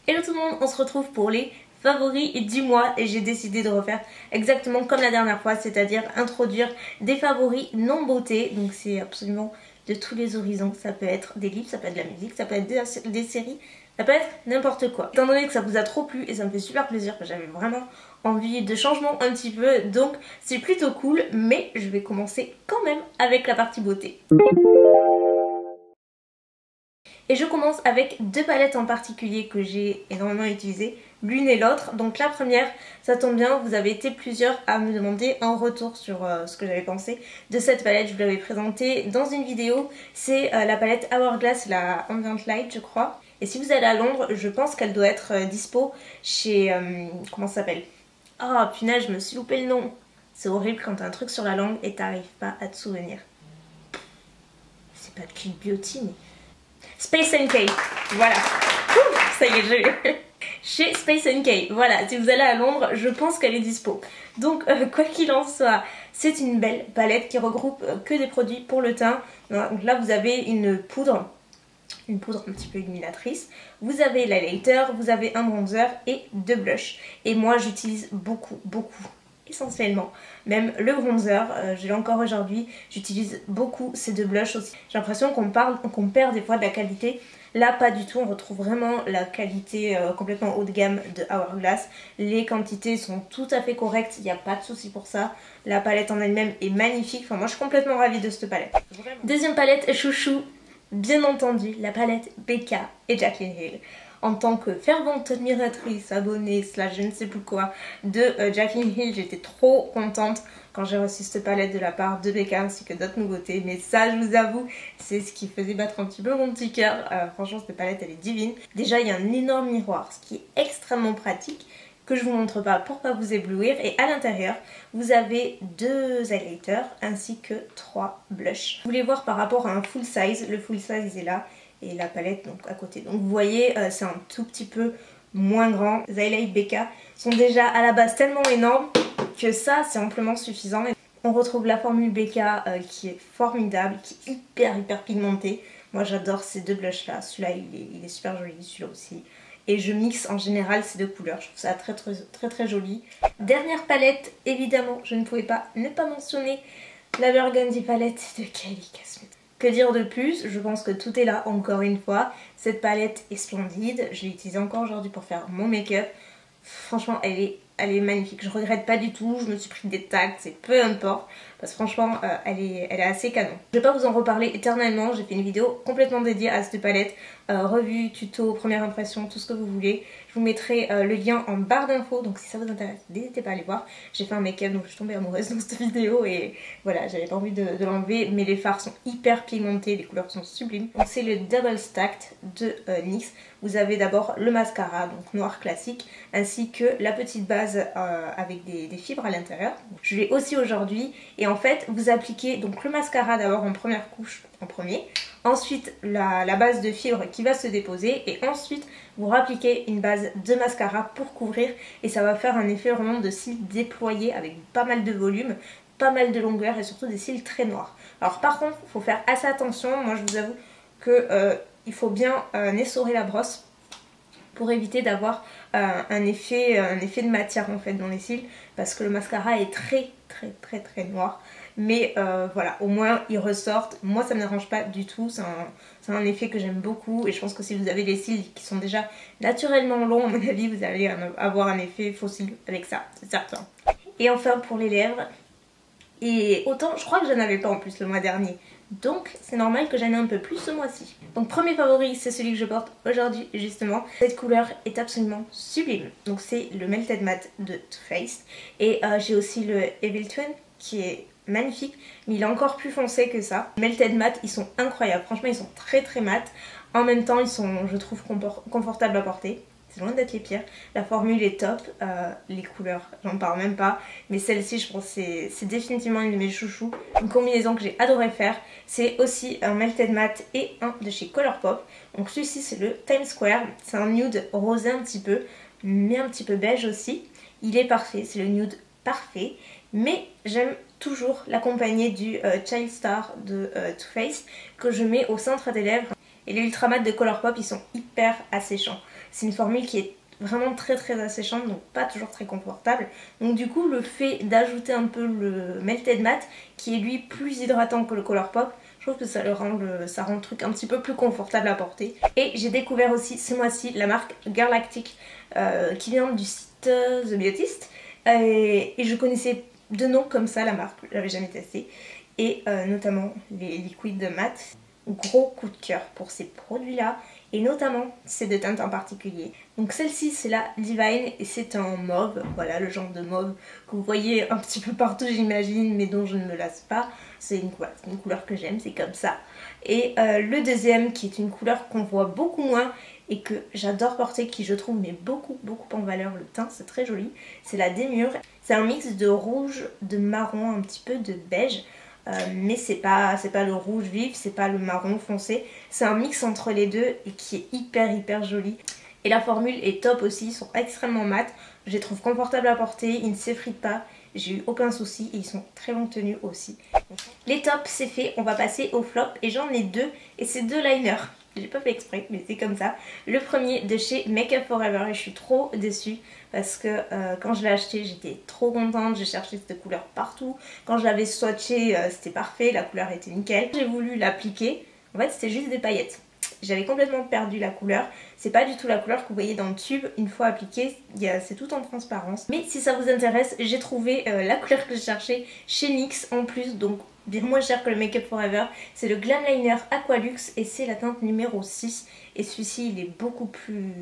Hello tout le monde, on se retrouve pour les favoris du mois et j'ai décidé de refaire exactement comme la dernière fois, c'est-à-dire introduire des favoris non beauté. Donc c'est absolument de tous les horizons, ça peut être des livres, ça peut être de la musique, ça peut être des séries, ça peut être n'importe quoi. Étant donné que ça vous a trop plu et ça me fait super plaisir, j'avais vraiment envie de changement un petit peu, donc c'est plutôt cool, mais je vais commencer quand même avec la partie beauté. Et je commence avec deux palettes en particulier que j'ai énormément utilisées, l'une et l'autre. Donc la première, ça tombe bien, vous avez été plusieurs à me demander un retour sur ce que j'avais pensé de cette palette. Je vous l'avais présentée dans une vidéo, c'est la palette Hourglass, la Ambient Light je crois. Et si vous allez à Londres, je pense qu'elle doit être dispo chez... comment ça s'appelle? Oh punaise, je me suis loupé le nom. C'est horrible quand t'as un truc sur la langue et t'arrives pas à te souvenir. C'est pas de Clean Beauty mais... Space NK, voilà. Ouh, ça y est, je l'ai. Chez Space NK, voilà, si vous allez à Londres, je pense qu'elle est dispo. Donc, quoi qu'il en soit, c'est une belle palette qui regroupe que des produits pour le teint. Donc là, vous avez une poudre un petit peu illuminatrice. Vous avez l'highlighter, vous avez un bronzer et deux blushs. Et moi, j'utilise beaucoup, essentiellement même le bronzer, je l'ai encore aujourd'hui, j'utilise beaucoup ces deux blushs aussi. J'ai l'impression qu'on perd des fois de la qualité, là pas du tout, on retrouve vraiment la qualité complètement haut de gamme de Hourglass. Les quantités sont tout à fait correctes, il n'y a pas de souci pour ça, la palette en elle-même est magnifique, enfin moi je suis complètement ravie de cette palette. Vraiment. Deuxième palette chouchou, bien entendu la palette Becca et Jaclyn Hill. En tant que fervente admiratrice, abonnée, slash je ne sais plus quoi, de Jaclyn Hill, j'étais trop contente quand j'ai reçu cette palette de la part de Becca ainsi que d'autres nouveautés. Mais ça, je vous avoue, c'est ce qui faisait battre un petit peu mon petit cœur. Franchement, cette palette, elle est divine. Déjà, il y a un énorme miroir, ce qui est extrêmement pratique, que je vous montre pas pour pas vous éblouir. Et à l'intérieur, vous avez deux highlighters ainsi que trois blushs. Vous voulez voir par rapport à un full size, le full size est là. Et la palette donc à côté. Donc vous voyez c'est un tout petit peu moins grand. Les highlights Becca sont déjà à la base tellement énormes que ça c'est amplement suffisant. On retrouve la formule Becca qui est formidable, qui est hyper pigmentée. Moi j'adore ces deux blushs là. Celui-là il est super joli, celui-là aussi. Et je mixe en général ces deux couleurs. Je trouve ça très joli. Dernière palette, évidemment je ne pouvais pas ne pas mentionner la Burgundy palette de Kylie Cosmetics. Que dire de plus? Je pense que tout est là encore une fois. Cette palette est splendide. Je l'ai utilisée encore aujourd'hui pour faire mon make-up. Franchement, elle est magnifique. Je regrette pas du tout. Je me suis pris des tags, c'est peu importe. Parce que franchement, elle est assez canon. Je vais pas vous en reparler éternellement. J'ai fait une vidéo complètement dédiée à cette palette. Revue, tuto, première impression, tout ce que vous voulez. Je vous mettrai le lien en barre d'infos. Donc si ça vous intéresse, n'hésitez pas à aller voir. J'ai fait un make-up donc je suis tombée amoureuse dans cette vidéo. Et voilà, j'avais pas envie de l'enlever. Mais les fards sont hyper pigmentés. Les couleurs sont sublimes. Donc c'est le Double Stacked de NYX. Vous avez d'abord le mascara, donc noir classique, ainsi que la petite base avec des fibres à l'intérieur. Je l'ai aussi aujourd'hui. Et en fait, vous appliquez donc le mascara d'abord en première couche, en premier. Ensuite, la base de fibres qui va se déposer. Et ensuite, vous rappliquez une base de mascara pour couvrir. Et ça va faire un effet vraiment de cils déployé avec pas mal de volume, pas mal de longueur et surtout des cils très noirs. Alors par contre, il faut faire assez attention. Moi, je vous avoue que... il faut bien essorer la brosse pour éviter d'avoir un effet de matière en fait dans les cils parce que le mascara est très noir. Mais voilà, au moins ils ressortent. Moi ça me dérange pas du tout, c'est un effet que j'aime beaucoup et je pense que si vous avez les cils qui sont déjà naturellement longs, à mon avis vous allez avoir un effet faux cils avec ça, c'est certain. Et enfin pour les lèvres, et autant je crois que j'en avais pas en plus le mois dernier. Donc c'est normal que j'en ai un peu plus ce mois-ci. Donc premier favori c'est celui que je porte aujourd'hui justement. Cette couleur est absolument sublime. Donc c'est le Melted Matte de Too Faced. Et j'ai aussi le Evil Twin qui est magnifique. Mais il est encore plus foncé que ça. Les Melted Matte ils sont incroyables. Franchement ils sont très mat. En même temps ils sont je trouve confortables à porter. C'est loin d'être les pires. La formule est top, les couleurs, j'en parle même pas. Mais celle-ci, je pense que c'est définitivement une de mes chouchous. Une combinaison que j'ai adoré faire. C'est aussi un Melted Matte et un de chez Colourpop. Donc celui-ci, c'est le Times Square. C'est un nude rosé un petit peu, mais un petit peu beige aussi. Il est parfait, c'est le nude parfait. Mais j'aime toujours l'accompagner du Child Star de Too Faced que je mets au centre des lèvres. Et les Ultra Matte de Colourpop, ils sont hyper asséchants. c'est une formule qui est vraiment très asséchante, donc pas toujours très confortable. Donc du coup le fait d'ajouter un peu le Melted Matte qui est lui plus hydratant que le Colourpop, je trouve que ça rend le truc un petit peu plus confortable à porter. Et j'ai découvert aussi ce mois-ci la marque Girlactic qui vient du site The Beautist, et je connaissais de nom comme ça la marque, je l'avais jamais testé, et notamment les liquides mat. Gros coup de cœur pour ces produits là, et notamment ces deux teintes en particulier. Donc celle-ci c'est la Divine et c'est un mauve, voilà le genre de mauve que vous voyez un petit peu partout j'imagine, mais dont je ne me lasse pas. C'est une couleur que j'aime, c'est comme ça. Et le deuxième qui est une couleur qu'on voit beaucoup moins et que j'adore porter, qui je trouve met beaucoup en valeur le teint, c'est très joli, c'est la Démure. C'est un mix de rouge, de marron, un petit peu de beige. Mais c'est pas le rouge vif, c'est pas le marron foncé, c'est un mix entre les deux et qui est hyper joli. Et la formule est top aussi, ils sont extrêmement mat, je les trouve confortables à porter, ils ne s'effritent pas, j'ai eu aucun souci et ils sont très longue tenue aussi. Les tops c'est fait, on va passer au flop et j'en ai deux et c'est deux liners. J'ai pas fait exprès mais c'est comme ça. Le premier de chez Make Up For Ever et je suis trop déçue parce que quand je l'ai acheté j'étais trop contente, j'ai cherché cette couleur partout. Quand je l'avais swatché c'était parfait, la couleur était nickel. J'ai voulu l'appliquer, en fait c'était juste des paillettes. J'avais complètement perdu la couleur, c'est pas du tout la couleur que vous voyez dans le tube, une fois appliqué c'est tout en transparence. Mais si ça vous intéresse, j'ai trouvé la couleur que je cherchais chez NYX en plus, donc bien moins cher que le Make Up For Ever. C'est le Glam Liner Aqualux et c'est la teinte numéro 6 et celui-ci il est beaucoup plus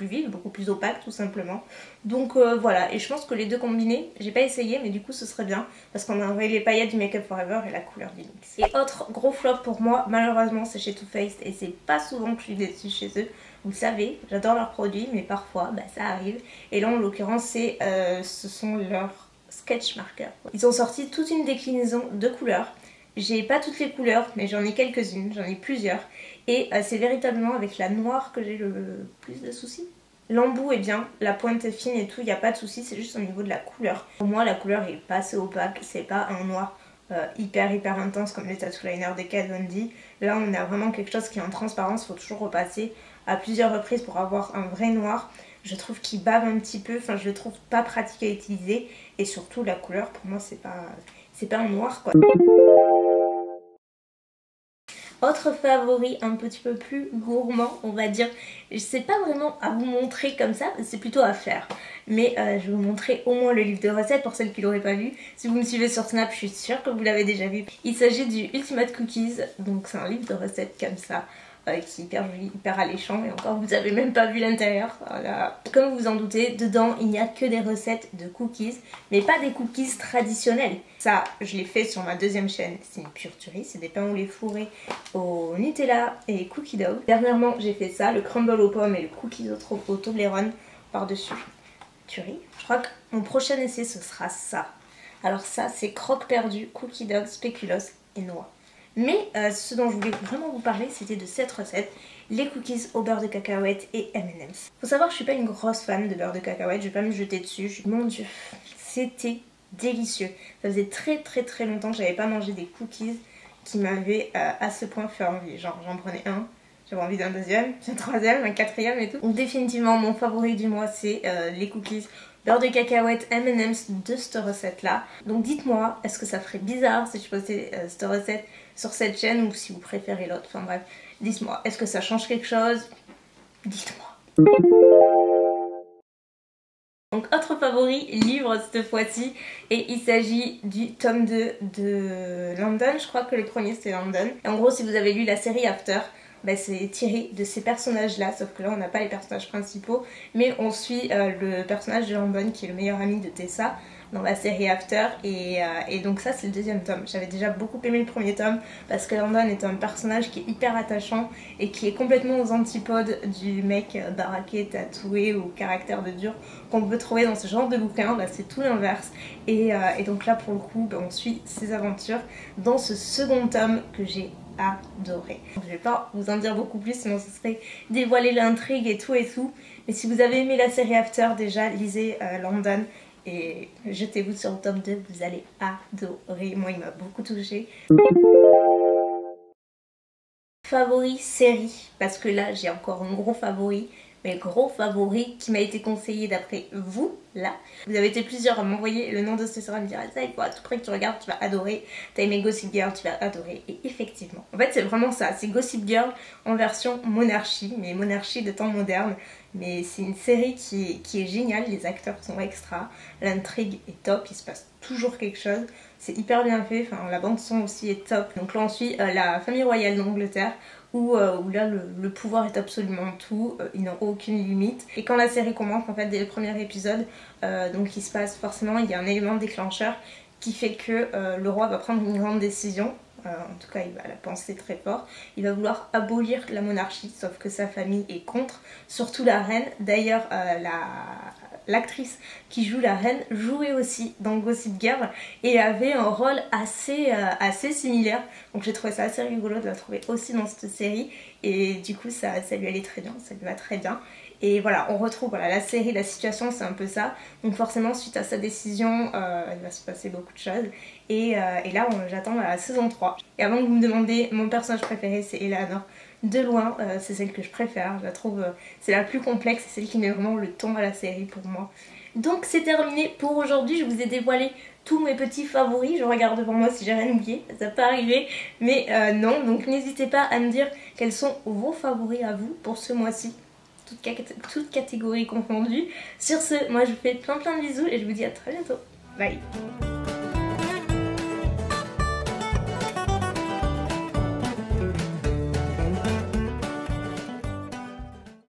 vif, beaucoup plus opaque tout simplement. Donc voilà, et je pense que les deux combinés, j'ai pas essayé mais du coup ce serait bien parce qu'on aurait les paillettes du Make Up For Ever et la couleur du NYX. Et autre gros flop pour moi, malheureusement c'est chez Too Faced et c'est pas souvent que je suis déçue chez eux. Vous le savez, j'adore leurs produits mais parfois ça arrive. Et là en l'occurrence ce sont leurs sketch markers. Ils ont sorti toute une déclinaison de couleurs. J'ai pas toutes les couleurs mais j'en ai quelques-unes, j'en ai plusieurs. Et c'est véritablement avec la noire que j'ai le plus de soucis. L'embout est bien, la pointe est fine et tout, il n'y a pas de soucis, c'est juste au niveau de la couleur. Pour moi la couleur est pas assez opaque, c'est pas un noir hyper intense comme les tattoo liners des Kat Von D. Là on a vraiment quelque chose qui est en transparence, il faut toujours repasser à plusieurs reprises pour avoir un vrai noir. Je trouve qu'il bave un petit peu, enfin je le trouve pas pratique à utiliser et surtout la couleur pour moi c'est pas un noir quoi. Autre favori un petit peu plus gourmand on va dire, c'est pas vraiment à vous montrer comme ça, c'est plutôt à faire. Mais je vais vous montrer au moins le livre de recettes pour celles qui l'auraient pas vu. Si vous me suivez sur Snap, je suis sûre que vous l'avez déjà vu. Il s'agit du Ultimate Cookies, donc c'est un livre de recettes comme ça. Qui est hyper joli, hyper alléchant et encore vous avez même pas vu l'intérieur. Voilà. Comme vous vous en doutez, dedans il n'y a que des recettes de cookies, mais pas des cookies traditionnels. Ça, je l'ai fait sur ma deuxième chaîne, c'est une pure tuerie, c'est des pains au lait fourrés au Nutella et cookie dough. Dernièrement j'ai fait ça, le crumble aux pommes et le cookies au Toblerone par-dessus. Tuerie. Je crois que mon prochain essai ce sera ça. Alors ça c'est croque perdu, cookie dough, spéculoos et noix. Mais ce dont je voulais vraiment vous parler c'était de cette recette, les cookies au beurre de cacahuète et M&M's. Faut savoir que je suis pas une grosse fan de beurre de cacahuète, je vais pas me jeter dessus, mon dieu, c'était délicieux. Ça faisait très longtemps que j'avais pas mangé des cookies qui m'avaient à ce point fait envie. Genre j'en prenais un, j'avais envie d'un deuxième, un troisième, un quatrième et tout. Donc définitivement mon favori du mois c'est les cookies beurre de cacahuète M&M's de cette recette là. Donc dites-moi, est-ce que ça ferait bizarre si je postais cette recette sur cette chaîne ou si vous préférez l'autre, enfin bref, dites-moi, est-ce que ça change quelque chose? Dites-moi. Donc autre favori, livre cette fois-ci, et il s'agit du tome 2 de London, je crois que le premier c'était London. Et en gros si vous avez lu la série After, c'est tiré de ces personnages là, sauf que là on n'a pas les personnages principaux, mais on suit le personnage de London qui est le meilleur ami de Tessa dans la série After, et donc ça c'est le deuxième tome. J'avais déjà beaucoup aimé le premier tome parce que London est un personnage qui est hyper attachant et qui est complètement aux antipodes du mec baraqué, tatoué ou caractère de dur qu'on peut trouver dans ce genre de bouquin. Là c'est tout l'inverse, et donc là pour le coup on suit ses aventures dans ce second tome que j'ai adoré. Je vais pas vous en dire beaucoup plus sinon ce serait dévoiler l'intrigue et tout, mais si vous avez aimé la série After déjà lisez London et jetez-vous sur le tome 2, vous allez adorer. Moi il m'a beaucoup touchée. Favori série, parce que là j'ai encore un gros favori, mes gros favoris qui m'a été conseillé d'après vous, là. Vous avez été plusieurs à m'envoyer le nom de cette série, à me dire ça, il faut à tout prix que tu regardes, tu vas adorer. T'as aimé Gossip Girl, tu vas adorer. Et effectivement, en fait c'est vraiment ça, c'est Gossip Girl en version monarchie, mais monarchie de temps moderne. Mais c'est une série qui est géniale, les acteurs sont extra, l'intrigue est top, il se passe toujours quelque chose, c'est hyper bien fait, enfin la bande son aussi est top. Donc là on suit la famille royale d'Angleterre où là le pouvoir est absolument tout, ils n'ont aucune limite. Et quand la série commence, en fait dès le premier épisode, donc il se passe forcément, il y a un élément déclencheur qui fait que le roi va prendre une grande décision. En tout cas il va la penser très fort, il va vouloir abolir la monarchie, sauf que sa famille est contre, surtout la reine. D'ailleurs l'actrice qui joue la reine jouait aussi dans Gossip Girl et avait un rôle assez similaire, donc j'ai trouvé ça assez rigolo de la trouver aussi dans cette série et du coup ça lui allait très bien, ça lui va très bien. Et voilà, on retrouve la série, la situation c'est un peu ça. Donc forcément suite à sa décision, il va se passer beaucoup de choses. Et là j'attends la saison 3. Et avant que vous me demandiez, mon personnage préféré c'est Eleanor. De loin, c'est celle que je préfère. Je la trouve, c'est la plus complexe, c'est celle qui met vraiment le ton à la série pour moi. Donc c'est terminé pour aujourd'hui, je vous ai dévoilé tous mes petits favoris. Je regarde devant moi si j'ai rien oublié, ça peut arriver, mais non. Donc n'hésitez pas à me dire quels sont vos favoris à vous pour ce mois-ci. Toutes catégories confondues. Sur ce, moi je vous fais plein de bisous et je vous dis à très bientôt. Bye.